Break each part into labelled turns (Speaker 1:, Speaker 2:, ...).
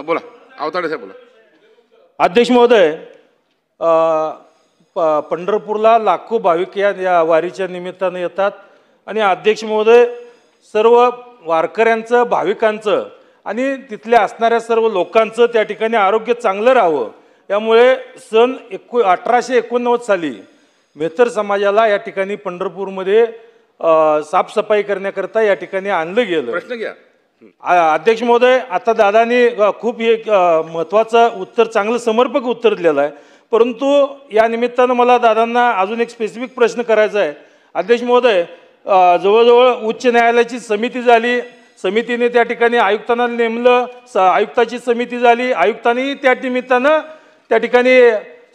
Speaker 1: बोला आवताडे साहेब बोला.
Speaker 2: अध्यक्ष महोदय, पंढरपूरला लाखो भाविक या वारीच्या निमित्ताने येतात आणि अध्यक्ष महोदय सर्व वारकऱ्यांचं भाविकांचं आणि तिथल्या असणाऱ्या सर्व लोकांचं त्या ठिकाणी आरोग्य चांगलं राहावं यामुळे सन 1889 साली मेहतर समाजाला या ठिकाणी पंढरपूरमध्ये साफसफाई करण्याकरता या ठिकाणी आणलं गेलं.
Speaker 1: प्रश्न घ्या
Speaker 2: अध्यक्ष महोदय. आता दादानी खूप एक महत्त्वाचं उत्तर, चांगलं समर्पक उत्तर दिलेलं आहे, परंतु या निमित्तानं मला दादांना अजून एक स्पेसिफिक प्रश्न करायचा आहे. अध्यक्ष महोदय, जवळजवळ उच्च न्यायालयाची समिती झाली, समितीने त्या ठिकाणी आयुक्तांना नेमलं, आयुक्ताची समिती झाली, आयुक्तांनी त्या निमित्तानं त्या ठिकाणी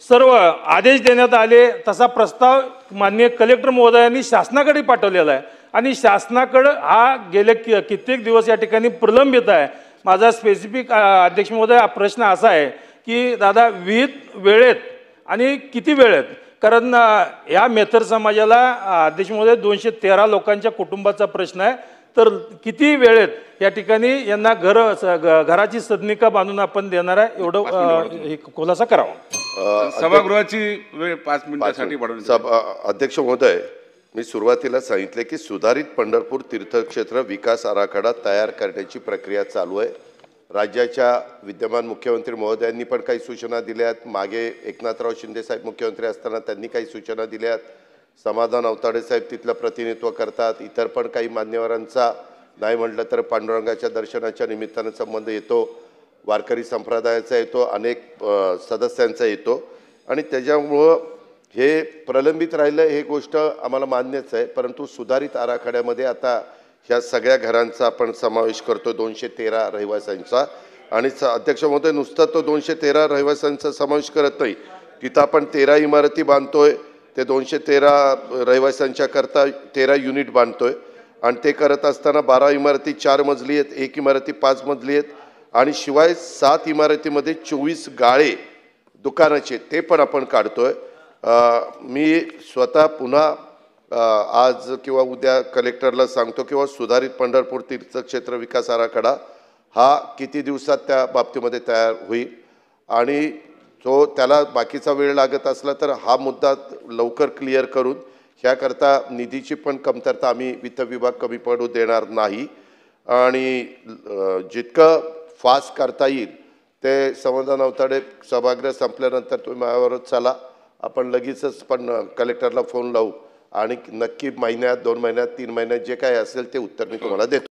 Speaker 2: सर्व आदेश देण्यात आले. तसा प्रस्ताव माननीय कलेक्टर महोदयांनी शासनाकडे पाठवलेला आहे आणि शासनाकडं हा गेले कित्येक दिवस या ठिकाणी प्रलंबित आहे. माझा स्पेसिफिक अध्यक्ष महोदय प्रश्न असा आहे की दादा विहित वेळेत आणि किती वेळेत, कारण या मेहतर समाजाला अध्यक्ष महोदय 213 लोकांच्या कुटुंबाचा प्रश्न आहे, तर किती वेळेत या ठिकाणी यांना घराची सदनिका बांधून आपण देणार आहे एवढं खुलासा करावा.
Speaker 1: सभागृहाची वेळ 5 मिनिटांसाठी वाढवली.
Speaker 3: अध्यक्ष महोदय, मी सुरुवातीला सांगितले की सुधारित पंढरपूर तीर्थक्षेत्र विकास आराखडा तयार करण्याची प्रक्रिया चालू आहे. राज्याच्या विद्यमान मुख्यमंत्री महोदयांनी पण काही सूचना दिल्यात. मागे एकनाथराव शिंदे साहेब मुख्यमंत्री असताना त्यांनी काही सूचना दिल्यात. समाधान आवताडे साहेब तिथलं प्रतिनिधित्व करतात. इतर पण काही मान्यवरांचा नाही म्हटलं तर पांडुरंगाच्या दर्शनाच्या निमित्तानं संबंध येतो, वारकरी संप्रदायाचा येतो, अनेक सदस्यांचा येतो आणि त्याच्यामुळं हे प्रलंबित राहिलं हे गोष्ट आम्हाला मान्यच आहे. परंतु सुधारित आराखड्यामध्ये आता ह्या सगळ्या घरांचा आपण समावेश करतो 213 रहिवाशांचा. आणि अध्यक्ष महोदय, नुसता तो 213 रहिवाशांचा समावेश करत नाही, तिथं आपण 13 इमारती बांधतोय. ते 213 रहिवाशांच्या करता 13 युनिट बांधतोय आणि ते करत असताना 12 इमारती 4 मजली आहेत, 1 इमारती 5 मजली आहेत आणि शिवाय 7 इमारतीमध्ये 24 गाळे दुकानाचे ते पण आपण काढतोय. मी स्वतः पुन्हा आज किंवा उद्या कलेक्टरला सांगतो किंवा सुधारित पंढरपूर तीर्थक्षेत्र विकास आराखडा हा किती दिवसात त्या बाबतीमध्ये तयार होईल आणि तो त्याला बाकीचा वेळ लागत असला तर हा मुद्दा लवकर क्लिअर करून ह्याकरता निधीची पण कमतरता आम्ही वित्त विभाग कमी पडू देणार नाही आणि जितकं फास्ट करता येईल ते समाधान आवताडे सभागृह संपल्यानंतर तुम्ही माझ्याबरोबर चला, आपण लगेचच पण कलेक्टरला फोन लावू आणि नक्की महिन्यात 2 महिन्यात 3 महिन्यात जे काय असेल ते उत्तर मी तुम्हाला देतो.